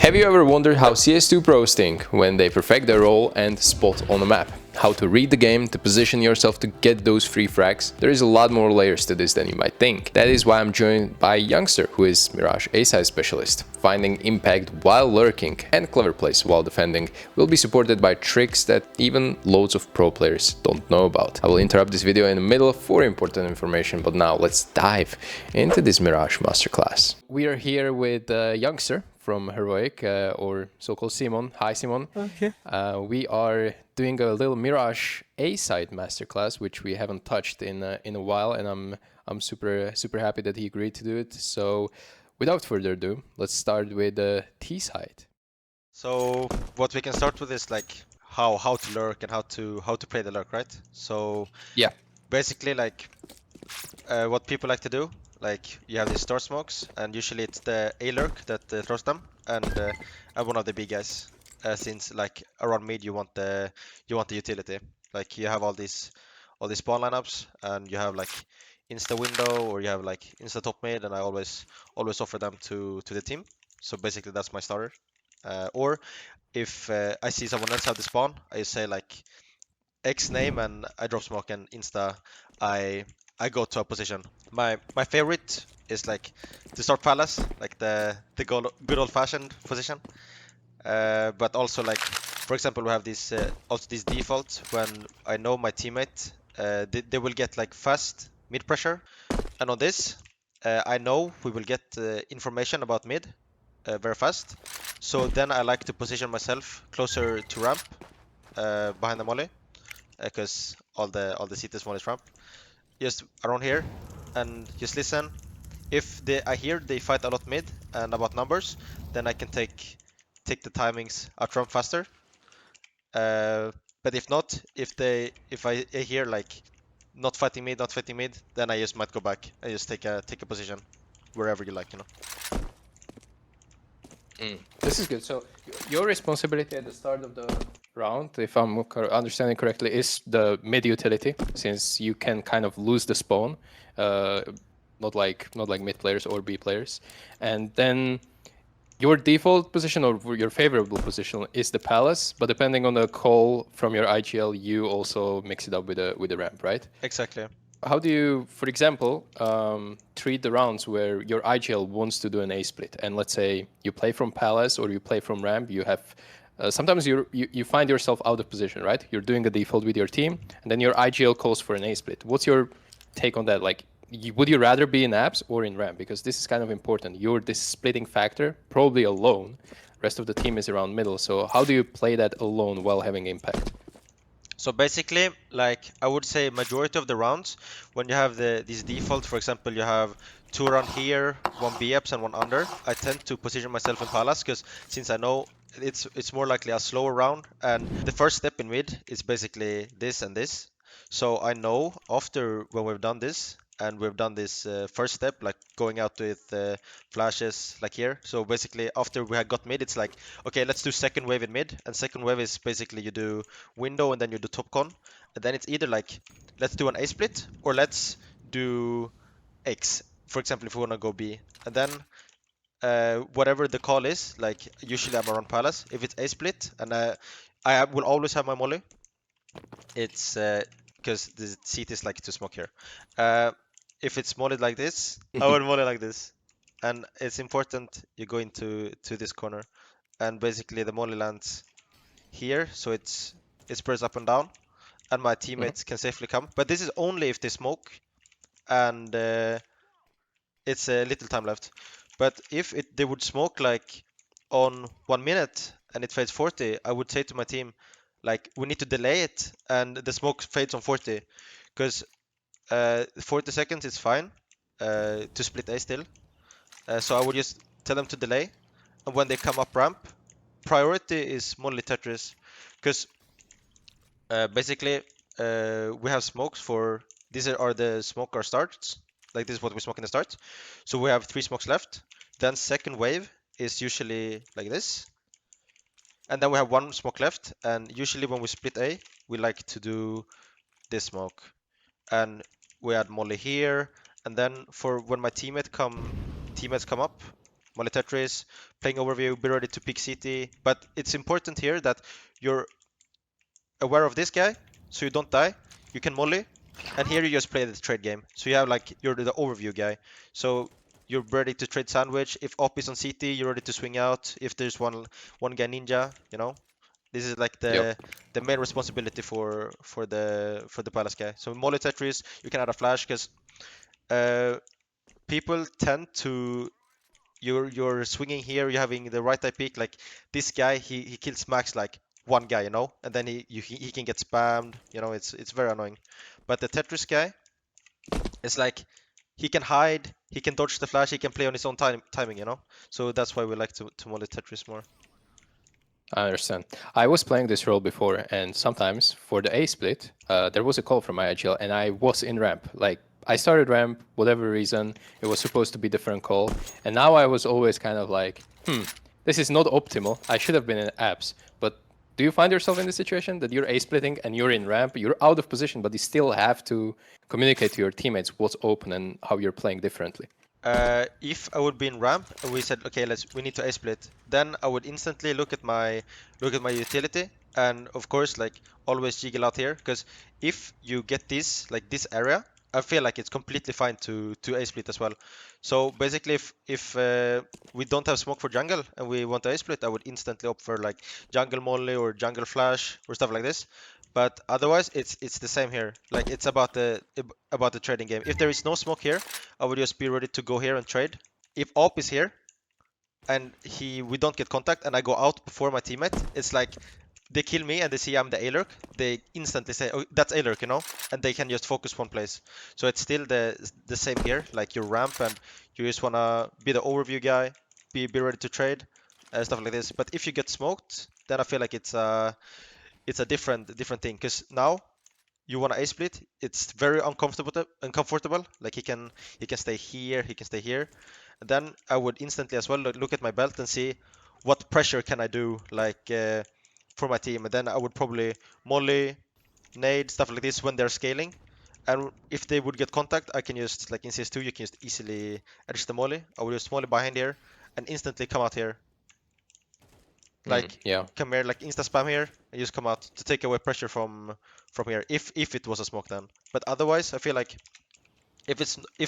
Have you ever wondered how CS2 pros think when they perfect their role and spot on a map? How to read the game, to position yourself to get those free frags? There is a lot more layers to this than you might think. That is why I'm joined by yxngstxr, who is Mirage A side specialist. Finding impact while lurking and clever plays while defending will be supported by tricks that even loads of pro players don't know about. I will interrupt this video in the middle for important information, but now let's dive into this Mirage masterclass. We are here with yxngstxr from Heroic, or so-called Simon. Hi, Simon. Okay. We are doing a little Mirage A side masterclass, which we haven't touched in a while, and I'm super happy that he agreed to do it. So, without further ado, let's start with the T side. So what we can start with is like how to lurk and how to play the lurk, right? So Yeah. basically like what people like to do, like you have these star smokes, and usually it's the A lurk that throws them, and one of the big guys. Since like around mid you want the utility. Like you have all these spawn lineups, and you have like insta window or you have like insta top mid, and I always offer them to the team. So basically that's my starter. Or if I see someone else have the spawn, I say like X name and I drop smoke and insta I go to a position. My favorite is like to start palace, like the good old fashioned position. But also like for example we have this also this default when I know my teammate they will get like fast mid pressure, and on this I know we will get information about mid very fast. So then I like to position myself closer to ramp behind the molly, because all the CT small is ramp. Just around here and just listen. If I hear they fight a lot mid and about numbers, then I can take the timings out ramp faster. But if not, if I hear like not fighting mid, then I just might go back and just take a position wherever you like, you know. This is good. So your responsibility at the start of the round, if I'm understanding correctly, is the mid utility, since you can kind of lose the spawn, not like mid players or B players, and then your default position or your favorable position is the palace, but depending on the call from your IGL, you also mix it up with the ramp, right? Exactly. How do you, for example, treat the rounds where your IGL wants to do an A split, and let's say you play from Palace or you play from ramp, you have sometimes you find yourself out of position, right? You're doing a default with your team, and then your IGL calls for an A split. What's your take on that? Like, would you rather be in apps or in ramp? Because this is kind of important. You're this splitting factor, probably alone. Rest of the team is around middle. So how do you play that alone while having impact? So basically, like I would say majority of the rounds, when you have these default, for example, you have 2 around here, 1 B ups and 1 under, I tend to position myself in palace, because since I know it's more likely a slower round, and the first step in mid is basically this and this. So I know after when we've done this, and we've done this first step, like going out with flashes like here. So basically after we had got mid, it's like, okay, let's do second wave in mid, and second wave is basically you do window and then you do top con, and then it's either like let's do an A split or let's do X, for example, if we want to go B, and then whatever the call is, like usually I'm around palace. If it's A split, and I will always have my molly, it's because the seat is like to smoke here. If it's molly like this, I will molly like this, and it's important you go into this corner, and basically the molly lands here, so it spreads up and down, and my teammates can safely come. But this is only if they smoke, and it's a little time left. But if they would smoke like on 1 minute and it fades 40, I would say to my team, like we need to delay it, and the smoke fades on 40, because 40 seconds is fine to split A still. So I would just tell them to delay, and when they come up ramp, priority is Molly Tetris, because basically we have smokes for these are the smoke our starts, like this is what we smoke in the start. So we have 3 smokes left, then second wave is usually like this, and then we have 1 smoke left, and usually when we split A we like to do this smoke, and we add molly here, and then for when my teammates come up, Molly Tetris, playing overview, be ready to pick city. But it's important here that you're aware of this guy, so you don't die. You can molly, and here you just play the trade game. So you have like you're the overview guy. So you're ready to trade sandwich. If op is on CT, you're ready to swing out. If there's one guy ninja, you know. This is like Yep. the main responsibility for the palace guy. So molly Tetris, you can add a flash because people tend to you're swinging here, you're having the right eye peek. Like this guy, he kills max like one guy, you know, and then he can get spammed. You know, it's very annoying. But the Tetris guy is like he can hide, he can dodge the flash, he can play on his own timing, you know. So that's why we like to molly Tetris more. I understand. I was playing this role before, and sometimes for the A split, there was a call from my IGL, and I was in ramp. Like, I started ramp, whatever reason, it was supposed to be different call, and now I was always kind of like, this is not optimal. I should have been in apps. But do you find yourself in the situation that you're A splitting and you're in ramp, you're out of position, but you still have to communicate to your teammates what's open and how you're playing differently? If I would be in ramp and we said okay, we need to A split, then I would instantly look at my utility and of course like always jiggle out here because if you get this area, I feel like it's completely fine to A split as well. So basically, if we don't have smoke for jungle and we want to A split, I would instantly opt for like jungle molly or jungle flash or stuff like this. But otherwise, it's the same here. Like it's about the trading game. If there is no smoke here, I would just be ready to go here and trade. If op is here and we don't get contact and I go out before my teammate, it's like they kill me and they see I'm the A-Lurk, they instantly say, oh, that's A-Lurk, you know, and they can just focus one place. So it's still the same here, like you ramp and you just wanna be the overview guy, be ready to trade, stuff like this. But if you get smoked, then I feel like it's a different thing because now you want to A split, it's very uncomfortable. Like he can stay here, he can stay here. And then I would instantly as well look at my belt and see what pressure can I do like for my team. And then I would probably molly, nade, stuff like this when they're scaling. And if they would get contact, I can just like in CS2 you can just easily edge the molly. I would just molly behind here and instantly come out here. Like Yeah. come here, like insta spam here, and just come out to take away pressure from here. If it was a smoke then, but otherwise I feel like if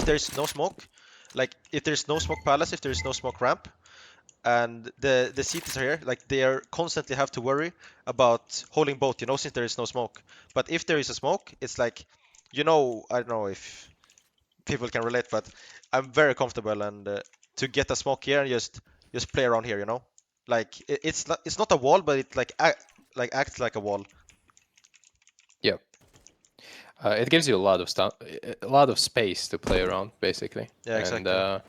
there's no smoke, like if there's no smoke palace, if there's no smoke ramp, and the cities are here, like they are constantly have to worry about holding both, you know, since there is no smoke. But if there is a smoke, it's like, you know, I don't know if people can relate, but I'm very comfortable and to get a smoke here and just play around here, you know. Like it's not a wall, but it like acts like a wall. Yeah. It gives you a lot of stuff, a lot of space to play around, basically. Yeah, exactly.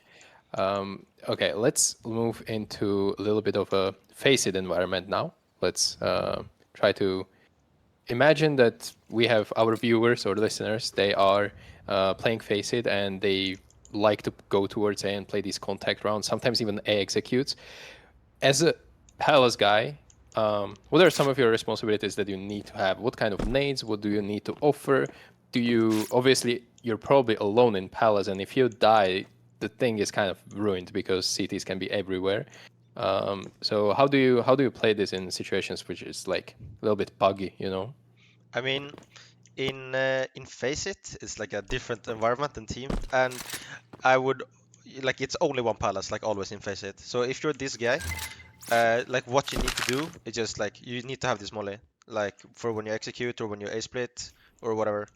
Okay, let's move into a little bit of a face-it environment now. Let's try to imagine that we have our viewers or listeners. They are playing face-it and they like to go towards A and play these contact rounds. Sometimes even A executes. As a Palace guy, what are some of your responsibilities that you need to have? What kind of nades? What do you need to offer? Obviously, you're probably alone in Palace, and if you die, the thing is kind of ruined because CTs can be everywhere. So how do you play this in situations which is like a little bit buggy, you know? I mean, in Face It, it's like a different environment and team, and I would like it's only one palace, like always in Face It. So if you're this guy, like what you need to do is just like you need to have this molly, like for when you execute or when you A split or whatever,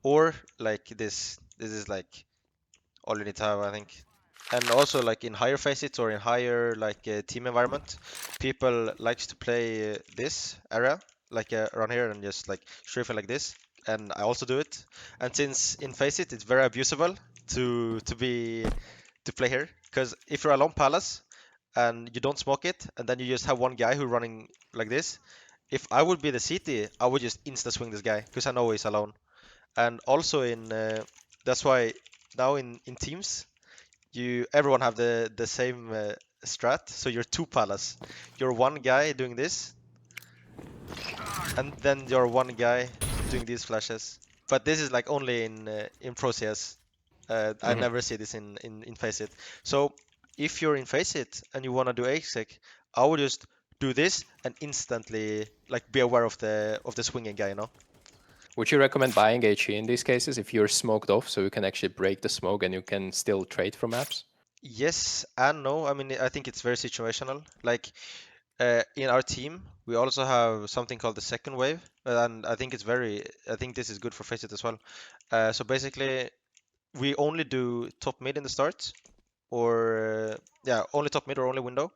or like this is like all you need to have, I think. And also like in higher facets or in higher like team environment, people likes to play this area like around here and just like strafing like this. And I also do it. And since in faceit it's very abusable to play here, because if you're alone palace and you don't smoke it, and then you just have one guy who running like this. If I would be the city, I would just insta swing this guy because I know he's alone. And also in that's why now in teams everyone have the same strat. So you're two palace. You're one guy doing this, and then you're one guy doing these flashes. But this is like only in Pro CS. I never see this in Faceit. So if you're in face it and you want to do exec, I would just do this and instantly like be aware of the swinging guy, you know? Would you recommend buying HE in these cases if you're smoked off so you can actually break the smoke and you can still trade from maps? Yes and no. I mean, I think it's very situational. Like in our team, we also have something called the second wave, and I think this is good for Faceit as well. So basically, we only do top mid in the start, or yeah, only top mid or only window,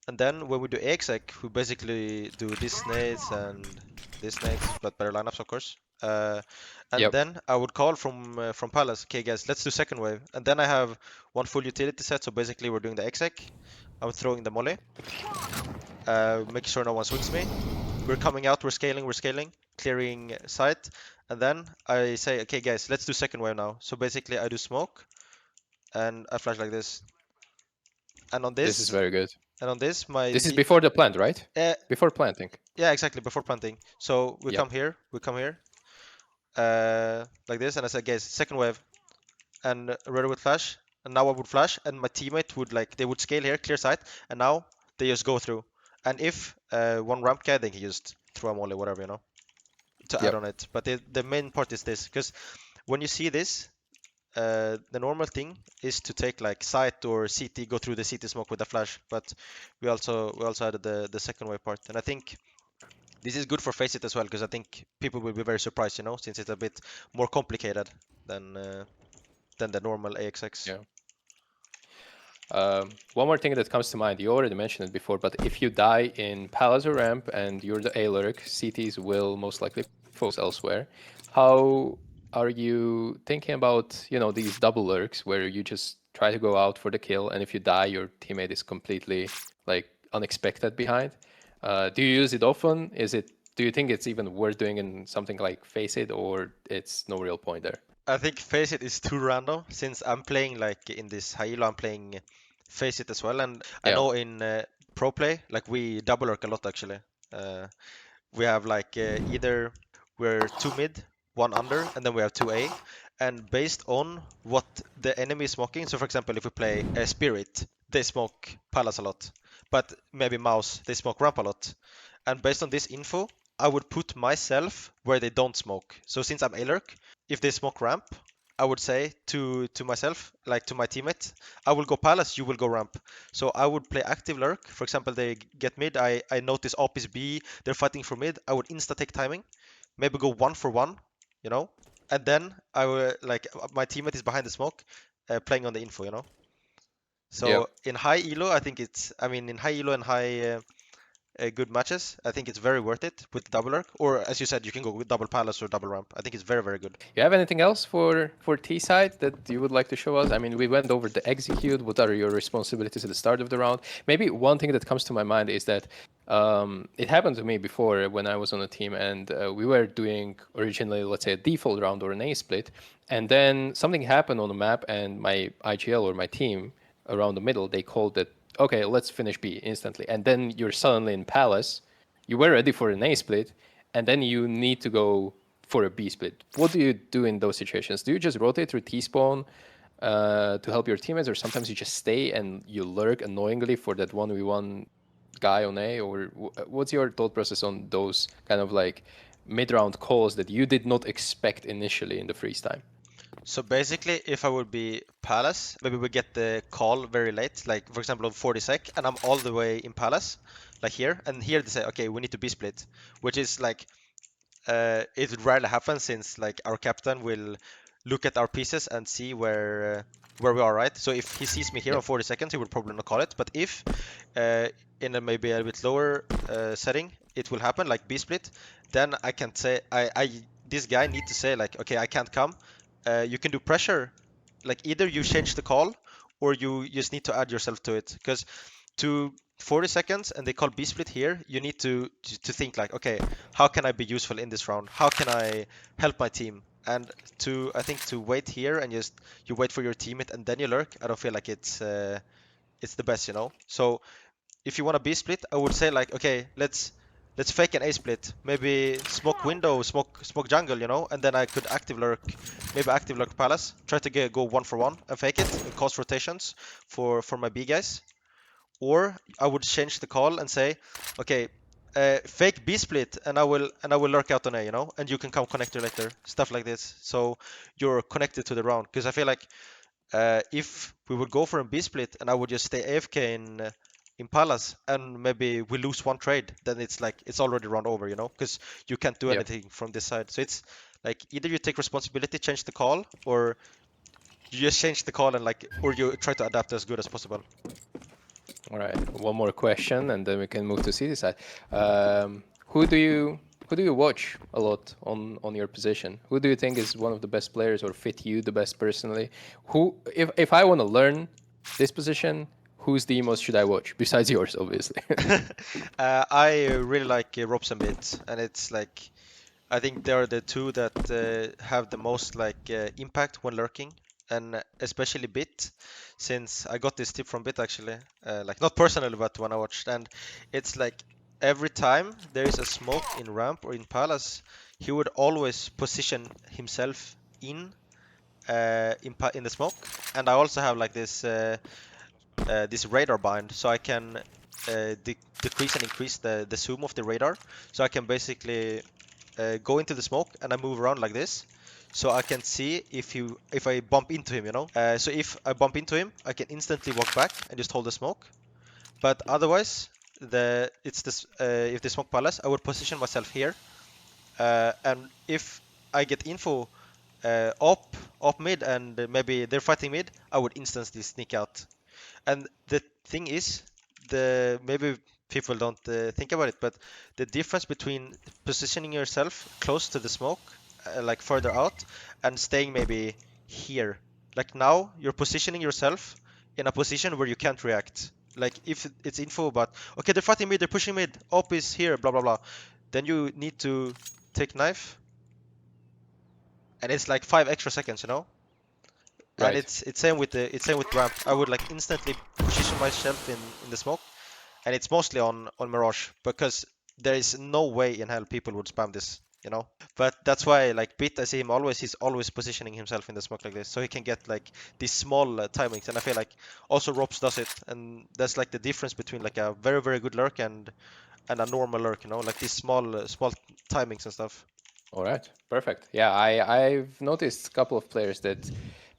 and then when we do exec, we basically do these nades and these nades, but better lineups, of course. And Yep. then I would call from Palace, okay guys, let's do second wave, and then I have one full utility set. So basically, we're doing the exec. I'm throwing the molly, make sure no one swings me. We're coming out, we're scaling, clearing site, and then I say, okay guys, let's do second wave now. So basically, I do smoke and I flash like this, and on This is this, very good. and on this, my This is before the plant, right? uh, Before planting. yeah, exactly before planting. So Yep. we come here, like this, and I say, guys, second wave, and Red would flash, and now I would flash, and my teammate would like they would scale here, clear site, and now they just go through. And if one ramp guy, they can just throw a molly, whatever, you know, to add Yep. on it. But the main part is this, because when you see this, the normal thing is to take like site or CT, go through the CT smoke with a flash. But we also added the second wave part, and I think this is good for Faceit as well, because I think people will be very surprised, you know, since it's a bit more complicated than the normal AXX. Yeah. One more thing that comes to mind, you already mentioned it before, but if you die in Palace or Ramp and you're the A Lurk, CTs will most likely focus elsewhere. How are you thinking about, these double Lurks where you just try to go out for the kill, and if you die, your teammate is completely like unexpected behind? Do you use it often? Do you think it's even worth doing in something like Face It, or it's no real point there? I think Faceit is too random, since I'm playing like in this high elo, I'm playing Faceit as well, and I Yeah. know in pro play, like we double lurk a lot actually. Uh, we have like either we're two mid, one under, and then we have two A. And based on what the enemy is smoking, so for example, if we play a Spirit, they smoke Palace a lot, but maybe Mouse, they smoke Ramp a lot. And based on this info, I would put myself where they don't smoke. So since I'm A-Lurk, if they smoke Ramp, I would say to myself, like to my teammate, I will go Palace, you will go Ramp. So I would play active Lurk. For example, they get mid, I notice op is B, they're fighting for mid, I would insta take timing, maybe go one for one, you know, and then I will like my teammate is behind the smoke, playing on the info, you know. Yep. So in high elo, I think I mean, in high elo and high good matches, I think it's very worth it with double arc. Or as you said, you can go with double palace or double ramp. I think it's very, very good. You have anything else for T side that you would like to show us? I mean, we went over the execute. What are your responsibilities at the start of the round? Maybe one thing that comes to my mind is that it happened to me before when I was on a team, and we were doing originally, let's say, a default round or an A split, and then something happened on the map, and my IGL or my team around the middle, they called it, okay, let's finish B instantly, and then you're suddenly in Palace. You were ready for an A split, and then you need to go for a B split. What do you do in those situations? Do you just rotate through T spawn to help your teammates, or sometimes you just stay and you lurk annoyingly for that 1v1 guy on A? Or what's your thought process on those kind of like mid-round calls that you did not expect initially in the freeze time? So basically, if I would be Palace, maybe we get the call very late, like for example on 40 sec, and I'm all the way in Palace, like here, and here they say, okay, we need to be split, which is like it rarely happens, since like our captain will look at our pieces and see where we are, right? So if he sees me here on Yep. 40 seconds, he will probably not call it. But if uh, in a maybe a bit lower setting, it will happen like B split, then I can say I this guy need to say like, okay, I can't come. You can do pressure, like either you change the call or you just need to add yourself to it, because to 40 seconds and they call B split here, you need to think like, okay, how can I be useful in this round? How can I help my team? And I think to wait here and just you wait for your teammate and then you lurk, I don't feel like it's the best, you know. So if you want to B split, I would say like, okay, let's let's fake an A split, maybe smoke window, smoke jungle, you know, and then I could active lurk, maybe active lurk palace, try to go 1-for-1 and fake it and cause rotations for my B guys. Or I would change the call and say, okay, fake B split, and I will lurk out on A, you know, and you can come connector later, stuff like this. So you're connected to the round, because I feel like if we would go for a B split and I would just stay AFK in Palace and maybe we lose one trade, then it's like it's already round over, you know, because you can't do Yeah. anything from this side. So it's like either you take responsibility, change the call, or you just change the call and like, or you try to adapt as good as possible. All right, one more question, and then we can move to city side. Who do you watch a lot on your position? Who do you think is one of the best players or fit you the best personally? Who, if I want to learn this position, whose demos should I watch besides yours, obviously? I really like Robs and Bit, and it's like I think they are the two that have the most like impact when lurking, and especially Bit, since I got this tip from Bit actually, like not personally, but when I watched, and it's like every time there is a smoke in ramp or in palace, he would always position himself in the smoke, and I also have like this radar bind, so I can decrease and increase the zoom of the radar, so I can basically go into the smoke and I move around like this, so I can see if I bump into him, you know. So if I bump into him, I can instantly walk back and just hold the smoke. But otherwise, if the smoke palace, I would position myself here, and if I get info up mid and maybe they're fighting mid, I would instantly sneak out. And the thing is, the maybe people don't think about it, but the difference between positioning yourself close to the smoke, like further out, and staying maybe here. Like now, you're positioning yourself in a position where you can't react. Like if it's info about, okay, they're fighting mid, they're pushing mid, op is here, blah blah blah. Then you need to take knife, and it's like 5 extra seconds, you know. And Right. it's same with ramp. I would like instantly position myself in the smoke, and it's mostly on Mirage because there is no way in hell people would spam this, you know. But that's why like Bit, I see him always. He's always positioning himself in the smoke like this, so he can get like these small timings. And I feel like also Ropes does it, and that's like the difference between like a very very good lurk and a normal lurk, you know, like these small timings and stuff. All right, perfect. Yeah, I've noticed a couple of players that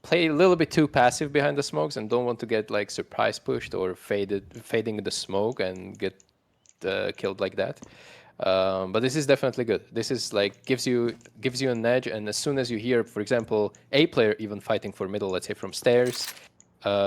play a little bit too passive behind the smokes and don't want to get like surprise pushed or fading the smoke and get killed like that. But this is definitely good. This is like gives you an edge, and as soon as you hear, for example, a player even fighting for middle, let's say from stairs,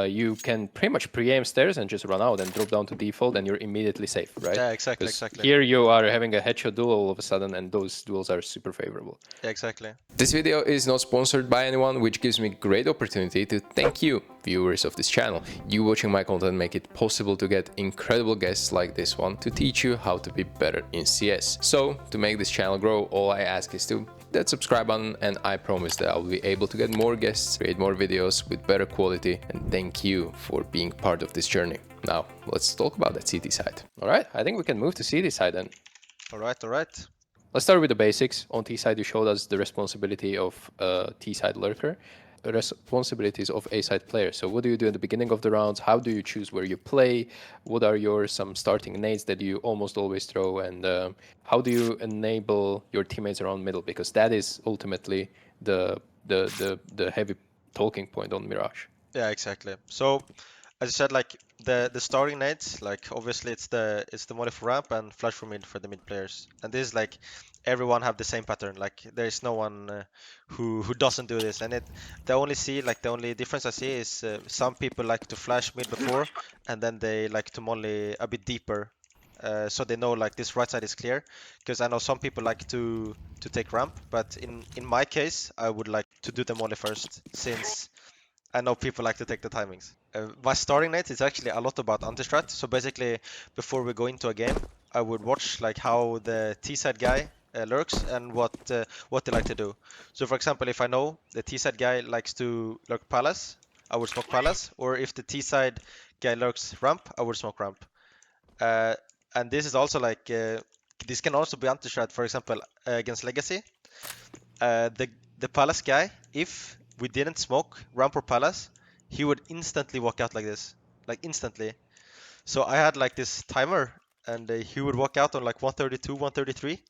you can pretty much pre-aim stairs and just run out and drop down to default, and you're immediately safe, right? Yeah, exactly, Because exactly. here you are having a headshot duel all of a sudden, and those duels are super favorable. Yeah, exactly. This video is not sponsored by anyone, which gives me great opportunity to thank you, viewers of this channel. You watching my content make it possible to get incredible guests like this one to teach you how to be better in CS. So, to make this channel grow, all I ask is to hit that subscribe button, and I promise that I'll be able to get more guests, create more videos with better quality, and thank you for being part of this journey. Now, let's talk about that CT side. Alright, I think we can move to CT side then. Alright, alright. Let's start with the basics. On T side, you showed us the responsibility of T side lurker, responsibilities of A side player. So, what do you do at the beginning of the rounds? How do you choose where you play? What are your some starting nades that you almost always throw? And how do you enable your teammates around middle? Because that is ultimately the heavy talking point on Mirage. Yeah, exactly. So as I said, like the starting nades, like obviously it's the Molotov ramp and flash for mid for the mid players. And this is like everyone have the same pattern. Like there's no one who doesn't do this. And the only difference I see is some people like to flash mid before, and then they like to molly a bit deeper. So they know like this right side is clear, because I know some people like to take ramp, but in my case I would like to do the molly first, since I know people like to take the timings. My starting net is actually a lot about anti-strat. So basically, before we go into a game, I would watch like how the T-side guy lurks and what they like to do. So for example, if I know the T-side guy likes to lurk palace, I would smoke palace. Or if the T-side guy lurks ramp, I would smoke ramp. Uh, and this is also like this can also be anti-strat, for example, against Legacy. The Palace guy, if we didn't smoke ramp or Palace, he would instantly walk out like this, like instantly. So I had like this timer, and he would walk out on like 132, 133.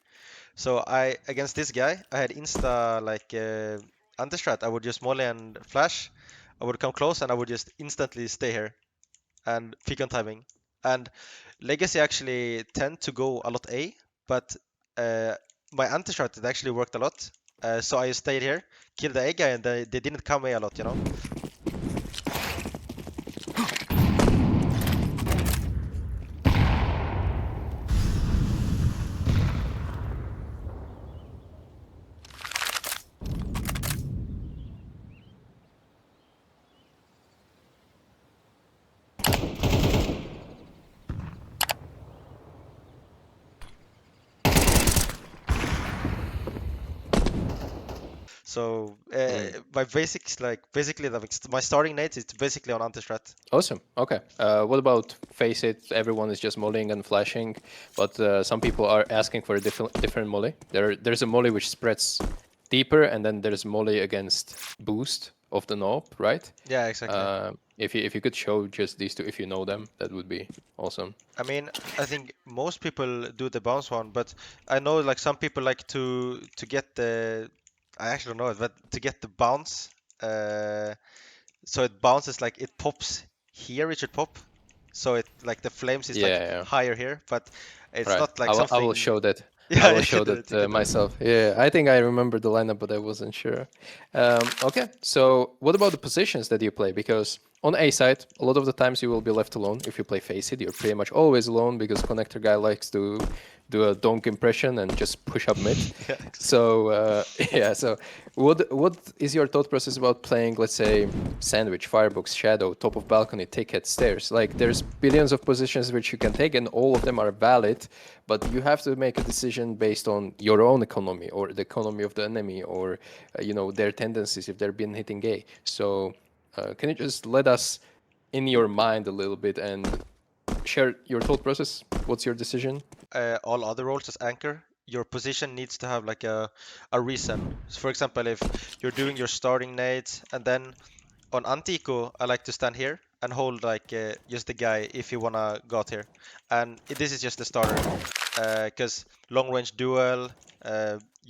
So against this guy, I had insta like anti-strat. I would just molly and flash. I would come close and I would just instantly stay here and peek on timing. And Legacy actually tend to go a lot A, but my anti-strat it actually worked a lot. So I stayed here, killed the A guy, and they didn't come A a lot, you know. So my basics, like basically my starting nades, it's basically on anti-strat. Awesome. Okay. What about face it? Everyone is just mollying and flashing, but some people are asking for a different molly. There's a molly which spreads deeper, and then there's molly against boost of the knob, right? Yeah, exactly. If you could show just these two, if you know them, that would be awesome. I mean, I think most people do the bounce one, but I know like some people like to get the. I actually don't know it, but to get the bounce, so it bounces like it pops here. It should pop, so it like the flames is like higher here, but it's Right. not like something. I will show that. Yeah, I will you show can do it, you that can do it. myself. Yeah, I think I remember the lineup, but I wasn't sure. Okay, so what about the positions that you play? Because on A side, a lot of the times you will be left alone. If you play face it, you're pretty much always alone because connector guy likes to do a donk impression and just push up mid. Yeah, exactly. So yeah, so what is your thought process about playing, let's say, sandwich, firebox, shadow, top of balcony, ticket, stairs? Like there's billions of positions which you can take, and all of them are valid, but you have to make a decision based on your own economy or the economy of the enemy, or you know, their tendencies if they've been hitting A. So can you just let us in your mind a little bit and share your thought process? What's your decision? All other roles as anchor, your position needs to have like a reason. So for example, if you're doing your starting nades, and then on anti-eco, I like to stand here and hold like just the guy if you wanna go out here. And this is just the starter, because long range duel,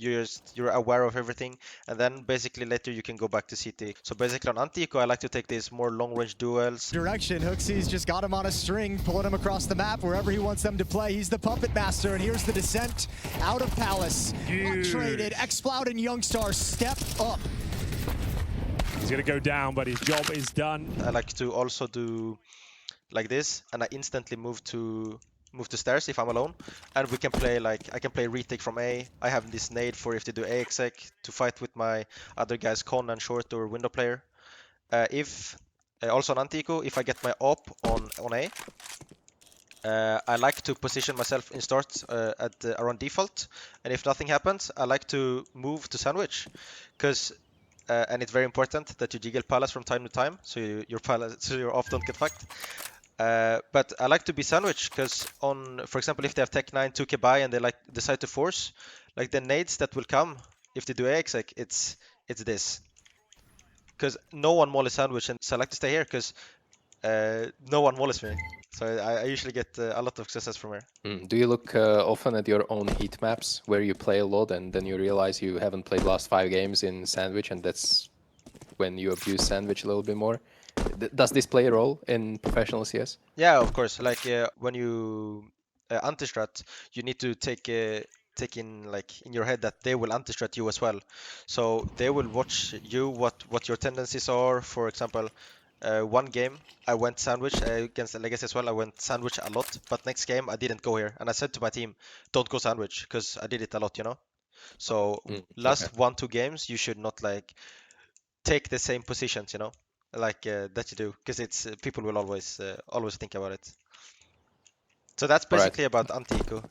you're aware of everything, and then basically later you can go back to CT. So basically on anti-eco, I like to take these more long range duels. Direction, Hooksy's just got him on a string, pulling him across the map wherever he wants them to play. He's the puppet master, and here's the descent out of Palace. Untraded, Xploud and Youngstar step up. He's gonna go down, but his job is done. I like to also do like this, and I instantly move to stairs if I'm alone, and we can play like I can play retake from A. I have this nade for if they do A exec to fight with my other guys con and short or window player. If also on anti-eco, if I get my op on A, I like to position myself in start at around default, and if nothing happens, I like to move to sandwich, because and it's very important that you jiggle palace from time to time, so your palace, so your off don't get fucked. But I like to be sandwich because on, for example, if they have tech 9, 2k buy, and they like decide to force, like the nades that will come if they do AXEC, it's this. Because no one mollies sandwich, and so I like to stay here because no one mollies me. So I usually get a lot of success from here. Do you look often at your own heat maps where you play a lot and then you realize you haven't played last 5 games in sandwich, and that's when you abuse sandwich a little bit more? Does this play a role in professional CS? Yeah, of course. Like when you anti-strat, you need to take in like in your head that they will anti-strat you as well. So they will watch you what your tendencies are. For example, one game I went sandwich against Legacy as well. I went sandwich a lot, but next game I didn't go here, and I said to my team, "Don't go sandwich," because I did it a lot, you know. So last 1-2 games, you should not like take the same positions, you know, like that you do, because it's people will always think about it. So that's basically about anti-eco.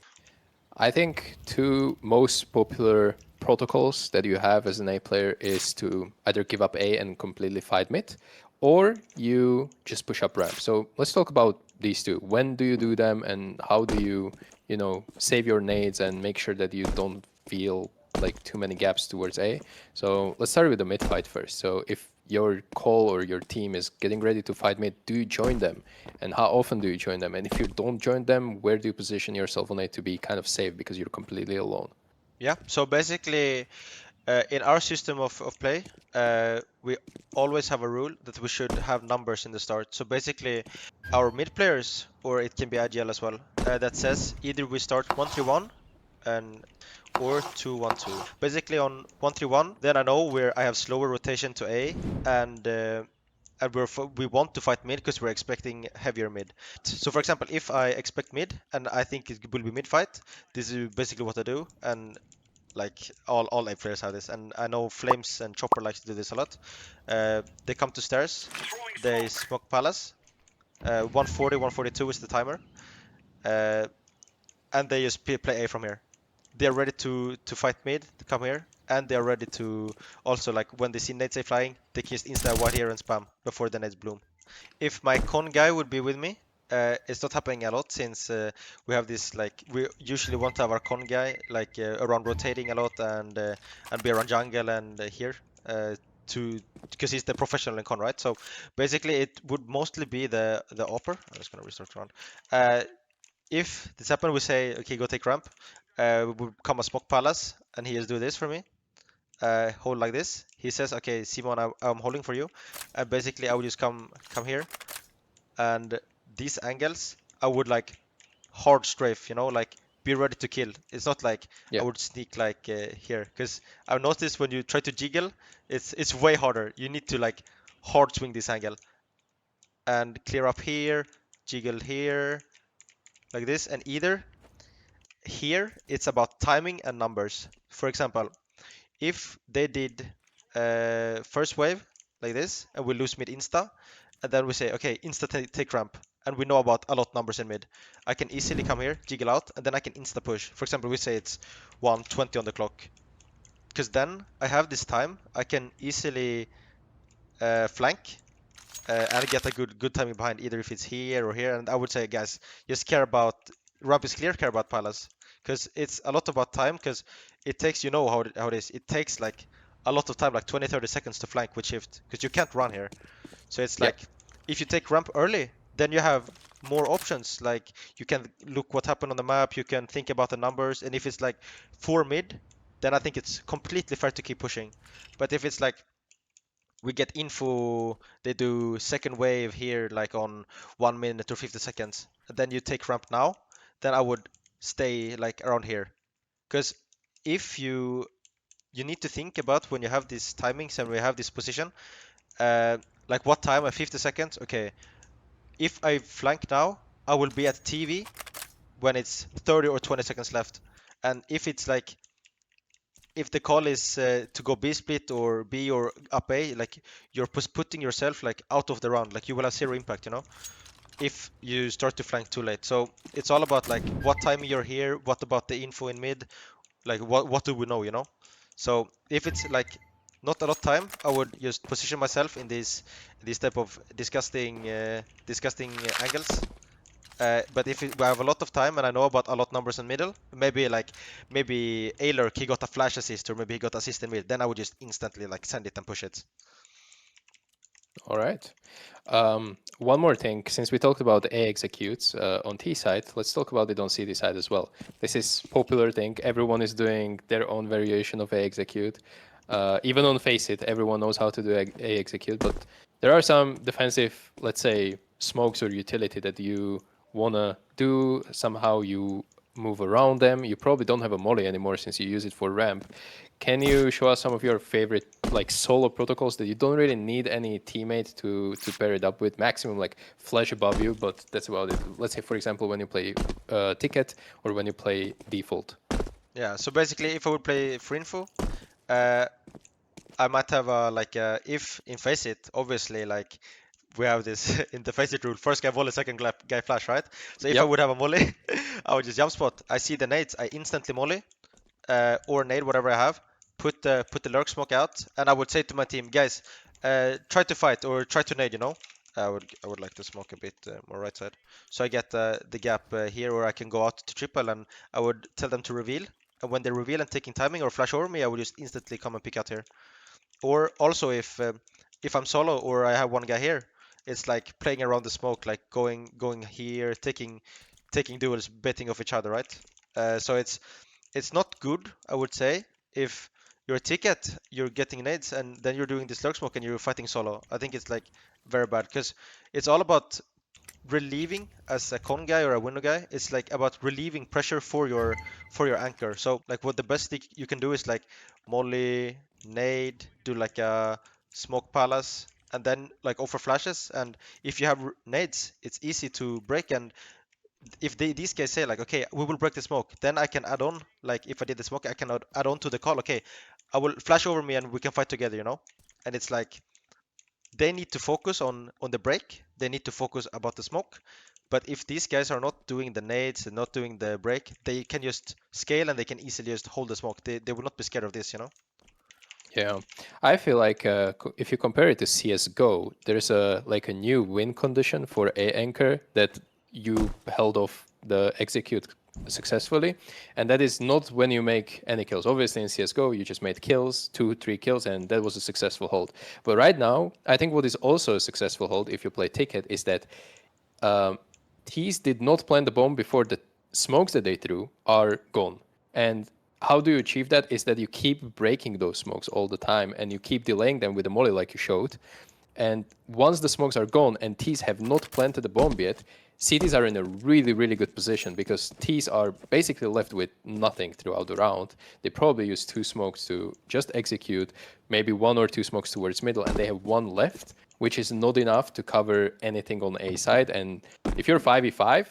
I think 2 most popular protocols that you have as an A player is to either give up A and completely fight mid, or you just push up ramp. So let's talk about these two? When do you do them, and how do you, you know, save your nades and make sure that you don't feel like too many gaps towards A? So let's start with the mid fight first. So if your call or your team is getting ready to fight mid, do you join them? And how often do you join them? And if you don't join them, where do you position yourself on A to be kind of safe because you're completely alone? Yeah, so basically, in our system of play, we always have a rule that we should have numbers in the start. So basically, our mid players, or it can be IGL as well, that says either we start 1-3-1 and or 2-1-2. Basically on 1-3-1, then I know where I have slower rotation to A, and we want to fight mid because we're expecting heavier mid. So for example, if I expect mid and I think it will be mid fight, this is basically what I do, and like all A players have this, and I know Flames and Chopper likes to do this a lot. They come to stairs, they smoke palace, 140, 142 is the timer, and they just play A from here. They're ready to fight mid, to come here, and they're ready to also, like, when they see nades A flying, they can just insta white here and spam before the nades bloom. If my con guy would be with me, it's not happening a lot since we have this, like, we usually want to have our con guy like around rotating a lot and be around jungle and here to because he's the professional in con, right? So basically it would mostly be the upper. I'm just gonna restart round. If this happened, we say, okay, go take ramp. We would come a smoke palace, and he just do this for me. Hold like this. He says, okay, Simon, I'm holding for you. And basically, I would just come here, and these angles, I would like hard strafe, you know, like be ready to kill. It's not like I Yeah. would sneak like here, because I've noticed when you try to jiggle, it's way harder. You need to like hard swing this angle and clear up here, jiggle here, like this, and either here it's about timing and numbers. For example, if they did first wave like this and we lose mid insta, and then we say, okay, insta take ramp, and we know about a lot numbers in mid, I can easily come here, jiggle out, and then I can insta push. For example, we say it's 1:20 on the clock, because then I have this time, I can easily flank and get a good timing behind, either if it's here or here. And I would say, guys, just care about ramp is clear, care about palace, because it's a lot about time, because it takes, you know how it is, it takes like a lot of time, like 20-30 seconds to flank with shift, because you can't run here. So it's Yeah. like, if you take ramp early, then you have more options, like you can look what happened on the map, you can think about the numbers, and if it's like 4 mid, then I think it's completely fair to keep pushing. But if it's like we get info, they do second wave here like on 1 minute or 50 seconds, and then you take ramp now, then I would stay like around here. Because if you need to think about when you have these timings and we have this position, like what time at 50 seconds, okay, if I flank now, I will be at TV when it's 30 or 20 seconds left. And if it's like, if the call is to go B split or B or up A, like you're putting yourself like out of the round, like you will have zero impact, you know, if you start to flank too late. So it's all about like what time you're here, what about the info in mid, like what do we know, you know? So if it's like not a lot of time, I would just position myself in this type of disgusting angles. But if we have a lot of time and I know about a lot numbers in middle, maybe a Lurk, he got a flash assist or maybe he got assist in mid, then I would just instantly like send it and push it. All right. One more thing, since we talked about A executes on T side, let's talk about it on CD side as well. This is popular thing. Everyone is doing their own variation of A execute. Even on Face It, everyone knows how to do A execute, but there are some defensive, let's say, smokes or utility that you wanna do. Somehow you move around them. You probably don't have a molly anymore since you use it for ramp. Can you show us some of your favorite like solo protocols that you don't really need any teammate to pair it up with? Maximum like flash above you, but that's about it. Let's say, for example, when you play ticket or when you play default. Yeah, so basically if I would play free info, I might have if in Face It, obviously, like we have this in the Face It rule, first guy volley, second guy flash, right? So if I Yep. would have a molly, I would just jump spot. I see the nades, I instantly molly, or nade, whatever I have, put the lurk smoke out, and I would say to my team, guys, try to fight or try to nade, you know, I would like to smoke a bit more right side. So I get the gap here where I can go out to triple, and I would tell them to reveal. And when they reveal and taking timing or flash over me, I would just instantly come and pick out here. Or also if I'm solo or I have one guy here, it's like playing around the smoke, like going here, taking duels, betting off each other, right? So it's not good, I would say, if you're a ticket, you're getting nades, and then you're doing this lurk smoke and you're fighting solo. I think it's like very bad because it's all about relieving as a con guy or a window guy. It's like about relieving pressure for your anchor. So like what the best thing you can do is like molly, nade, do like a smoke palace, and then like offer flashes. And if you have nades, it's easy to break. And if these guys say like, okay, we will break the smoke, then I can add on. Like if I did the smoke, I can add on to the call. Okay, I will flash over me and we can fight together, you know. And it's like they need to focus on the break. They need to focus about the smoke. But if these guys are not doing the nades and not doing the break, they can just scale and they can easily just hold the smoke. They will not be scared of this, you know. Yeah, I feel like if you compare it to CS:GO, there's a new win condition for A anchor that you held off the execute successfully, and that is not when you make any kills. Obviously, in CS:GO, you just made kills, 2, 3 kills, and that was a successful hold. But right now, I think what is also a successful hold if you play ticket is that Tees did not plant the bomb before the smokes that they threw are gone. And how do you achieve that is that you keep breaking those smokes all the time and you keep delaying them with the molly like you showed. And once the smokes are gone and Tees have not planted the bomb yet, CTs are in a really, really good position because Tees are basically left with nothing throughout the round. They probably use 2 smokes to just execute, maybe 1 or 2 smokes towards middle, and they have 1 left, which is not enough to cover anything on A side. And if you're 5v5,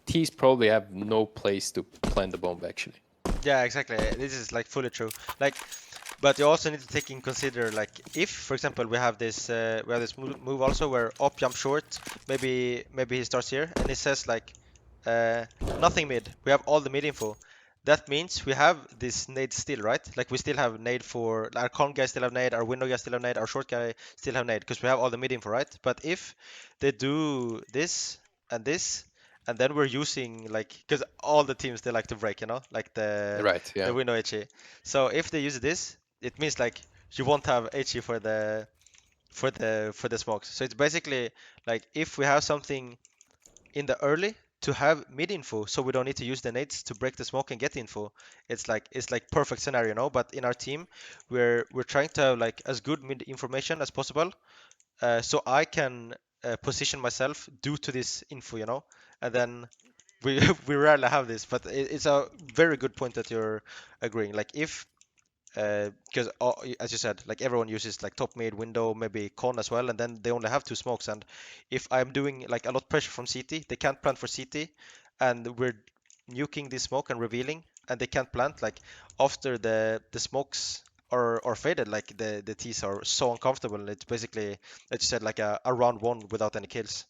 Tees probably have no place to plant the bomb actually. Yeah, exactly. This is like fully true. Like, but you also need to take in consider like if, for example, we have this move also where op jump short. Maybe he starts here and it says like nothing mid. We have all the mid info. That means we have this nade still, right? Like we still have nade for our con guy still have nade, our window guy still have nade, our short guy still have nade because we have all the mid info, right? But if they do this and this, and then we're using like because all the teams they like to break, you know, like Right, yeah. the window HE. So if they use this, it means like you won't have HE for the smokes. So it's basically like if we have something in the early to have mid info, so we don't need to use the nades to break the smoke and get info. It's like perfect scenario, no? But in our team, we're trying to have like as good mid information as possible, so I can position myself due to this info, you know. And then we we rarely have this, but it's a very good point that you're agreeing. Like if because as you said, like everyone uses like top mid window, maybe con as well, and then they only have 2 smokes. And if I'm doing like a lot pressure from CT, they can't plant for CT, and we're nuking this smoke and revealing, and they can't plant. Like after the smokes are faded, like the T's are so uncomfortable. It's basically, as you said, like a round 1 without any kills.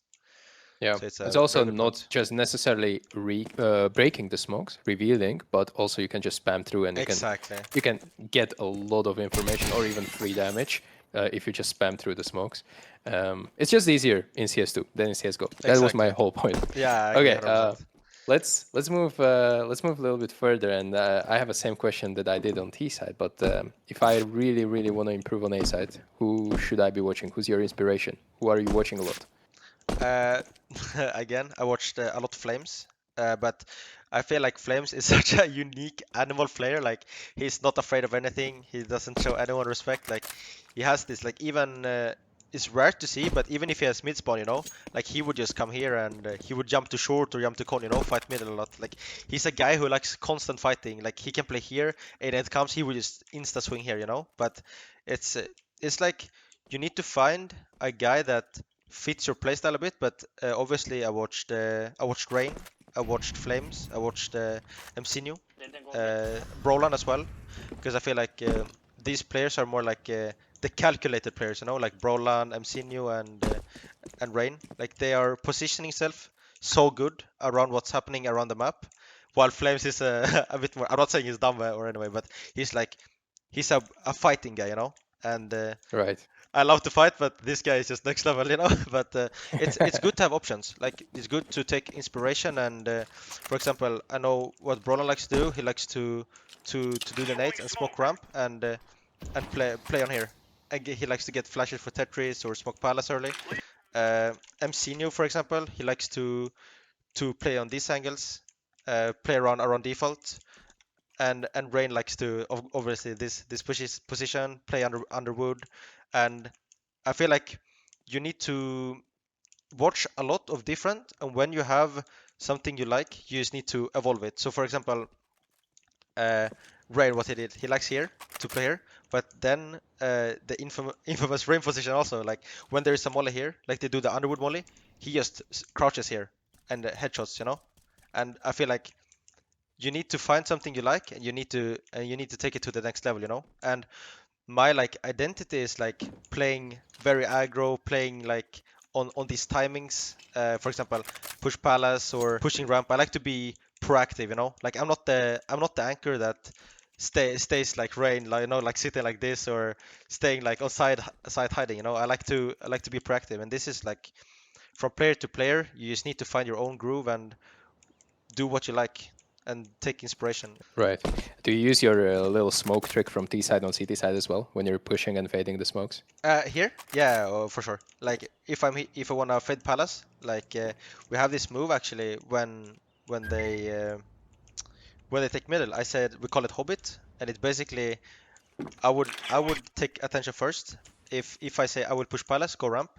Yeah, So it's it's a also very good not point. just necessarily breaking the smokes, revealing, but also you can just spam through and Exactly. you can get a lot of information or even free damage if you just spam through the smokes. It's just easier in CS2 than in CS:GO. That was my Exactly. whole point. Yeah, I agree Okay, 100%. let's move a little bit further, and I have the same question that I did on T side. But if I really want to improve on A side, who should I be watching? Who's your inspiration? Who are you watching a lot? Uh, again, I watched a lot of Flames, but I feel like Flames is such a unique animal player. Like he's not afraid of anything. He doesn't show anyone respect. Like he has this. Like even it's rare to see, but even if he has mid spawn, you know, like he would just come here and he would jump to short or jump to con, you know, fight middle a lot. Like he's a guy who likes constant fighting. Like he can play here, and it comes, he would just insta swing here, you know. But it's uh, it's like you need to find a guy that fits your playstyle a bit. But obviously, I watched Rain, I watched Flames, I watched MCNU, Brolan as well, because I feel like these players are more like the calculated players, you know, like Brolan, MCNU, and Rain. Like they are positioning self so good around what's happening around the map, while Flames is a bit more. I'm not saying he's dumb or anyway, but he's like he's a fighting guy, you know, and Right. I love to fight, but this guy is just next level, you know. But it's good to have options. Like it's good to take inspiration. And for example, I know what Brolin likes to do. He likes to do the nades and smoke ramp and play on here. And he likes to get flashes for Tetris or smoke palace early. MCNU, for example, he likes to play on these angles, play around default, and Rain likes to obviously this pushes position, play under wood, and I feel like you need to watch a lot of different, and when you have something you like, you just need to evolve it. So for example, Rain, what he did, he likes here to play here, but then the infamous Rain position also, like when there is a molly here, like they do the underwood molly, he just crouches here and headshots, you know. And I feel like you need to find something you like, and you need to take it to the next level, you know. And my like identity is like playing very aggro, playing like on these timings. For example, push palace or pushing ramp. I like to be proactive, you know. Like I'm not the anchor that stays like Rain, like, you know, like sitting like this or staying like on side hiding, you know. I like to be proactive, and this is like from player to player. You just need to find your own groove and do what you like and take inspiration. Right. Do you use your little smoke trick from T side on CT side as well when you're pushing and fading the smokes? Here, yeah, for sure. Like if I wanna fade palace, like we have this move actually when they uh, when they take middle. I said we call it Hobbit, and it's basically I would take attention first. If I say I will push palace, go ramp.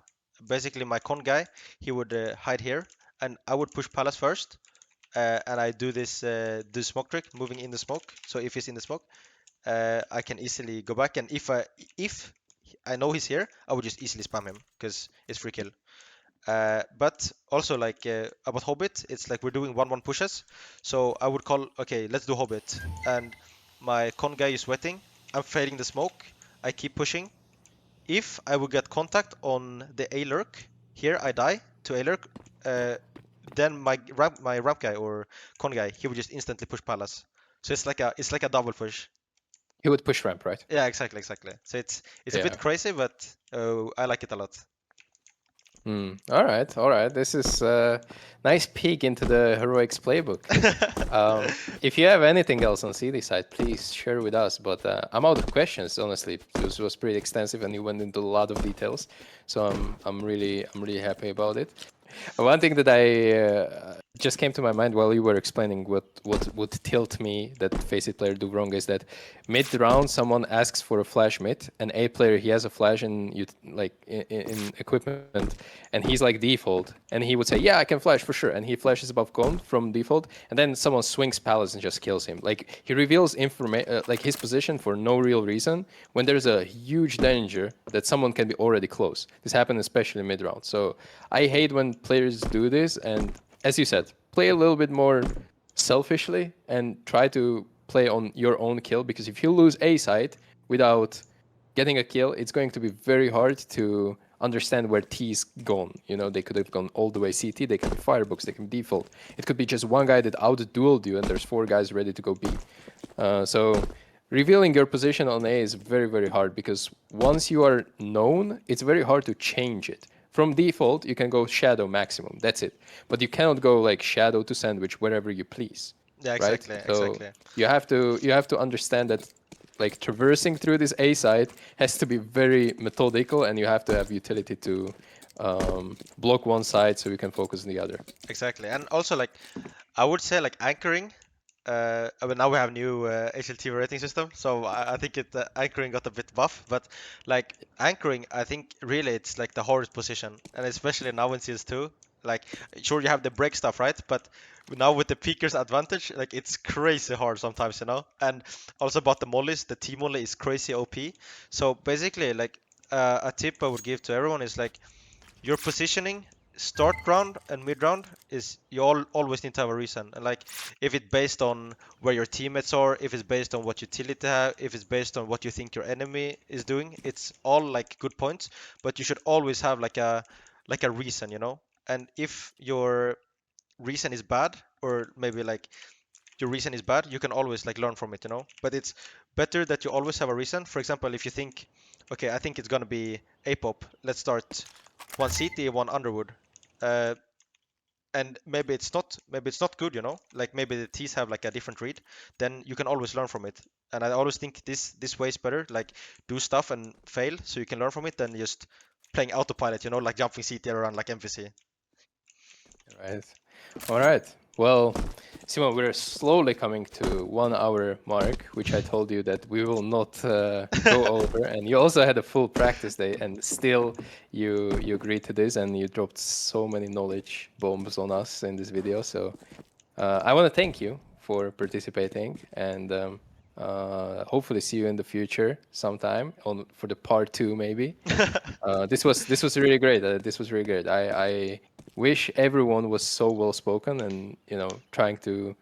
Basically, my con guy he would hide here, and I would push palace first, and I do this smoke trick, moving in the smoke. So if he's in the smoke, I can easily go back, and if I know he's here, I would just easily spam him because it's free kill. But also like about Hobbit, it's like we're doing 1-1 pushes. So I would call, okay, let's do Hobbit. And my con guy is wetting. I'm fading the smoke. I keep pushing. If I would get contact on the A Lurk, here I die to A Lurk. Then my ramp guy or con guy, he would just instantly push palace. So it's like a double push. He would push ramp, right? Yeah, exactly. So it's a Yeah. bit crazy, but I like it a lot. All right. This is a nice peek into the Heroics playbook. If you have anything else on CD side, please share with us. But I'm out of questions, honestly. This was pretty extensive, and you went into a lot of details. So I'm really happy about it. One thing that I just came to my mind while you were explaining what would tilt me that Face It player do wrong is that mid round someone asks for a flash mid, and A player he has a flash in in equipment, and he's like default, and he would say yeah I can flash for sure, and he flashes above cone from default, and then someone swings palace and just kills him. Like he reveals like his position for no real reason when there's a huge danger that someone can be already close. This happened especially mid round. So I hate when players do this, and as you said, play a little bit more selfishly and try to play on your own kill, because if you lose A side without getting a kill, it's going to be very hard to understand where T's gone. You know, they could have gone all the way CT, they can be firebox, they can be default. It could be just one guy that out-dueled you and there's 4 guys ready to go B. So revealing your position on A is very, very hard, because once you are known, it's very hard to change it. From default, you can go shadow maximum. That's it. But you cannot go like shadow to sandwich wherever you please. Yeah, right? exactly, So exactly. you have to understand that like traversing through this A side has to be very methodical, and you have to have utility to block one side so you can focus on the other. Exactly. And also like I would say like anchoring. I mean, now we have new HLTV rating system, so I think anchoring got a bit buff. But like anchoring, I think really it's like the hardest position, and especially now in CS2. Like, sure you have the break stuff, right? But now with the peeker's advantage, like it's crazy hard sometimes, you know. And also about the mollies, the T molly is crazy OP. So basically, like a tip I would give to everyone is like your positioning start round and mid round is you always need to have a reason, and like if it's based on where your teammates are, if it's based on what utility have, if it's based on what you think your enemy is doing, it's all like good points, but you should always have like a reason, you know. And if your reason is bad, or maybe like your reason is bad, you can always like learn from it, you know. But it's better that you always have a reason. For example, if you think, okay, I think it's gonna be A-pop. Let's start one CT, one Underwood. And maybe it's not good, you know, like maybe the T's have like a different read, then you can always learn from it. And I always think this way is better, like do stuff and fail so you can learn from it than just playing autopilot, you know, like jumping CT around like MVC. Right. All right. Well, Simon, we're slowly coming to 1 hour mark, which I told you that we will not go over. And you also had a full practice day, and still you agreed to this, and you dropped so many knowledge bombs on us in this video. So I want to thank you for participating, and hopefully see you in the future sometime for the part 2 maybe. This was really great. This was really great. I wish everyone was so well spoken and, you know, trying to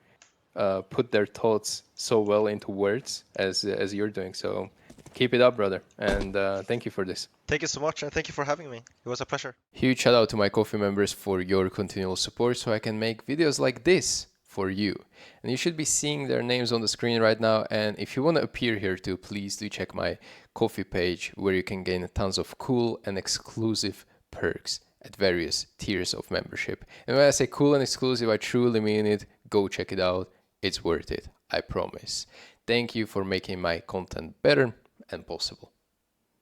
put their thoughts so well into words as you're doing. So keep it up, brother, and thank you for this. Thank you so much, and thank you for having me. It was a pleasure. Huge shout out to my coffee members for your continual support so I can make videos like this for you. And you should be seeing their names on the screen right now. And if you want to appear here too, please do check my coffee page where you can gain tons of cool and exclusive perks at various tiers of membership. And when I say cool and exclusive, I truly mean it. Go check it out. It's worth it. I promise. Thank you for making my content better and possible.